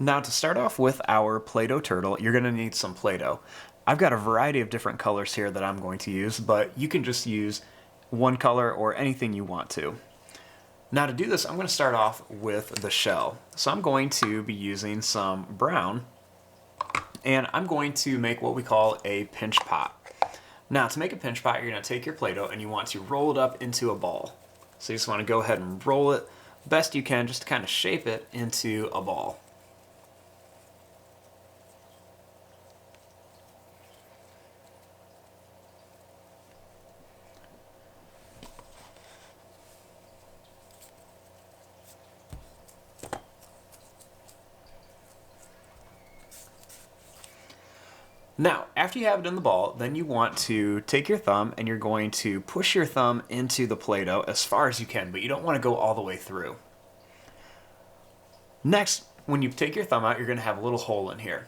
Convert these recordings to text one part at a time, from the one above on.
Now to start off with our Play-Doh turtle, you're going to need some Play-Doh. I've got a variety of different colors here that I'm going to use, but you can just use one color or anything you want to. Now to do this, I'm going to start off with the shell. So I'm going to be using some brown, and I'm going to make what we call a pinch pot. Now to make a pinch pot, you're going to take your Play-Doh and you want to roll it up into a ball. So you just want to go ahead and roll it best you can just to kind of shape it into a ball. Now, after you have it in the ball, then you want to take your thumb and you're going to push your thumb into the Play-Doh as far as you can, but you don't want to go all the way through. Next, when you take your thumb out, you're going to have a little hole in here.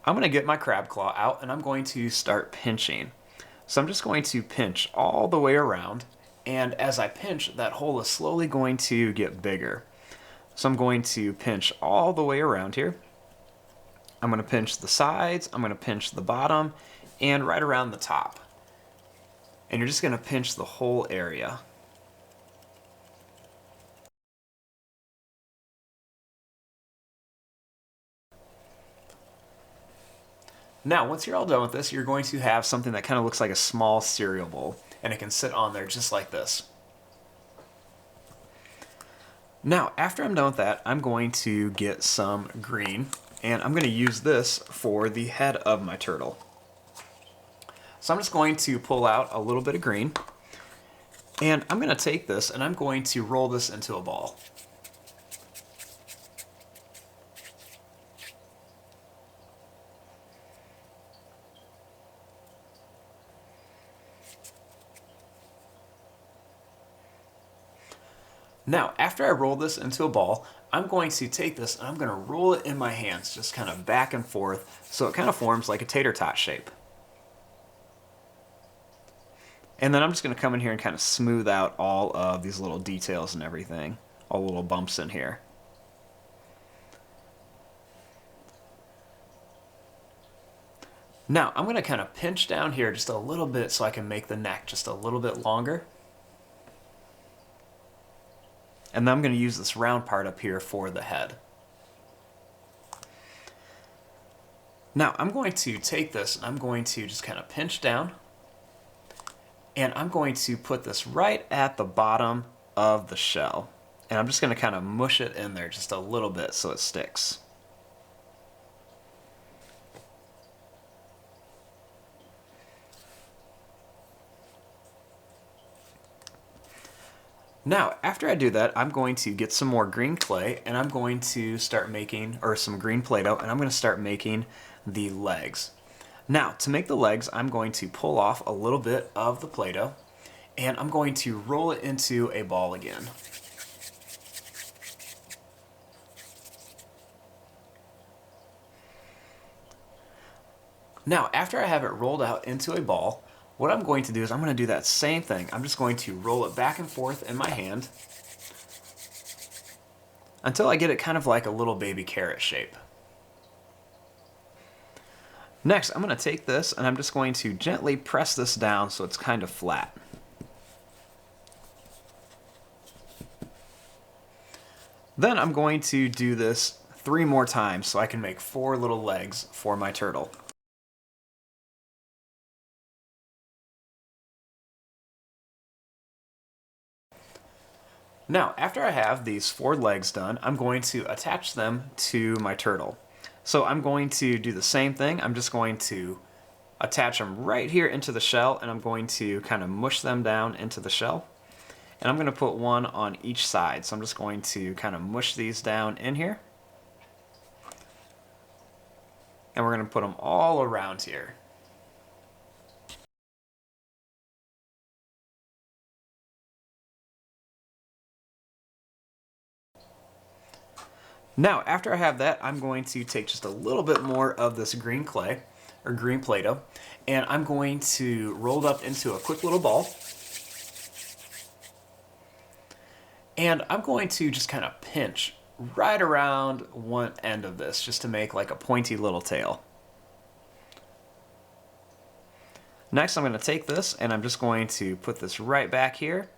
I'm going to get my crab claw out and I'm going to start pinching. So I'm just going to pinch all the way around, and as I pinch, that hole is slowly going to get bigger. So I'm going to pinch all the way around here. I'm going to pinch the sides, I'm going to pinch the bottom, and right around the top. And you're just going to pinch the whole area. Now, once you're all done with this, you're going to have something that kind of looks like a small cereal bowl, and it can sit on there just like this. Now, after I'm done with that, I'm going to get some green, and I'm going to use this for the head of my turtle. So I'm just going to pull out a little bit of green, and I'm going to take this and I'm going to roll this into a ball. Now, after I roll this into a ball, I'm going to take this and I'm going to roll it in my hands, just kind of back and forth, so it kind of forms like a tater tot shape. And then I'm just going to come in here and kind of smooth out all of these little details and everything, all the little bumps in here. Now, I'm going to kind of pinch down here just a little bit so I can make the neck just a little bit longer. And then I'm going to use this round part up here for the head. Now I'm going to take this and I'm going to just kind of pinch down, and I'm going to put this right at the bottom of the shell. And I'm just going to kind of mush it in there just a little bit so it sticks. Now, after I do that, I'm going to get some more green clay and I'm going to start making, or some green Play-Doh, and I'm going to start making the legs. Now, to make the legs, I'm going to pull off a little bit of the Play-Doh and I'm going to roll it into a ball again. Now, after I have it rolled out into a ball, what I'm going to do is I'm going to do that same thing. I'm just going to roll it back and forth in my hand until I get it kind of like a little baby carrot shape. Next, I'm going to take this and I'm just going to gently press this down so it's kind of flat. Then I'm going to do this 3 more times so I can make 4 little legs for my turtle. Now, after I have these 4 legs done, I'm going to attach them to my turtle. So I'm going to do the same thing. I'm just going to attach them right here into the shell, and I'm going to kind of mush them down into the shell. And I'm going to put one on each side. So I'm just going to kind of mush these down in here. And we're going to put them all around here. Now, after I have that, I'm going to take just a little bit more of this green clay, or green Play-Doh, and I'm going to roll it up into a quick little ball. And I'm going to just kind of pinch right around one end of this, just to make like a pointy little tail. Next, I'm going to take this and I'm just going to put this right back here,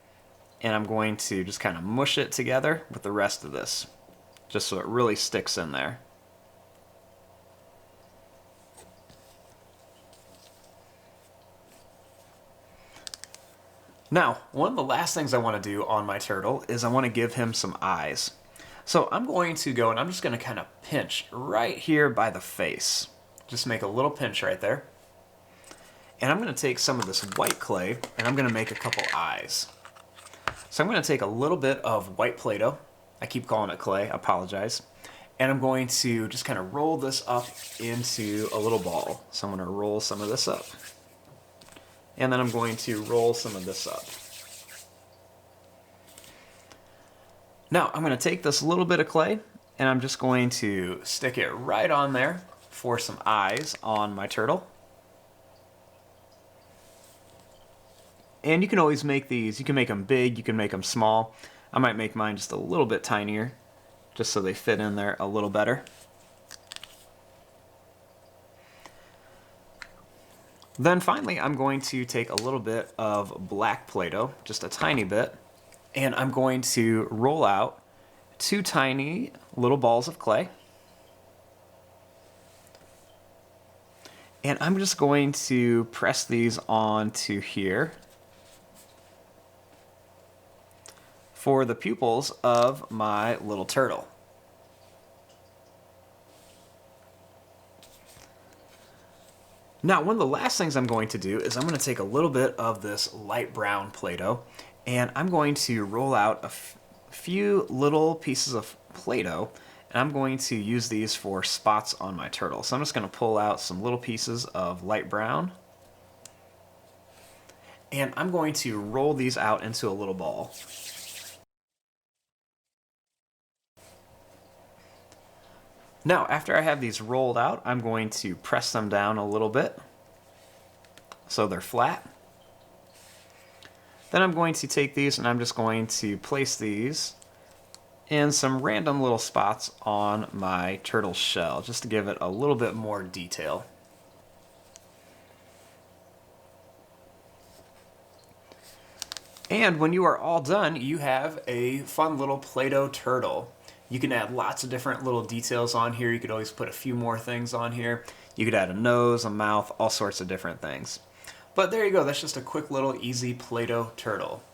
and I'm going to just kind of mush it together with the rest of this, just so it really sticks in there. Now, one of the last things I want to do on my turtle is I want to give him some eyes. So I'm going to go and I'm just going to kind of pinch right here by the face. Just make a little pinch right there. And I'm going to take some of this white clay and I'm going to make a couple eyes. So I'm going to take a little bit of white Play-Doh. I keep calling it clay, I apologize. And I'm going to just kind of roll this up into a little ball. So I'm going to roll some of this up. And then I'm going to roll some of this up. Now I'm going to take this little bit of clay and I'm just going to stick it right on there for some eyes on my turtle. And you can always make these, you can make them big, you can make them small. I might make mine just a little bit tinier, just so they fit in there a little better. Then finally, I'm going to take a little bit of black Play-Doh, just a tiny bit, and I'm going to roll out 2 tiny little balls of clay. And I'm just going to press these onto here for the pupils of my little turtle. Now, one of the last things I'm going to do is I'm going to take a little bit of this light brown Play-Doh and I'm going to roll out a few little pieces of Play-Doh, and I'm going to use these for spots on my turtle. So I'm just going to pull out some little pieces of light brown and I'm going to roll these out into a little ball. Now, after I have these rolled out, I'm going to press them down a little bit so they're flat. Then I'm going to take these and I'm just going to place these in some random little spots on my turtle shell, just to give it a little bit more detail. And when you are all done, you have a fun little Play-Doh turtle. You can add lots of different little details on here. You could always put a few more things on here. You could add a nose, a mouth, all sorts of different things. But there you go, that's just a quick little easy Play-Doh turtle.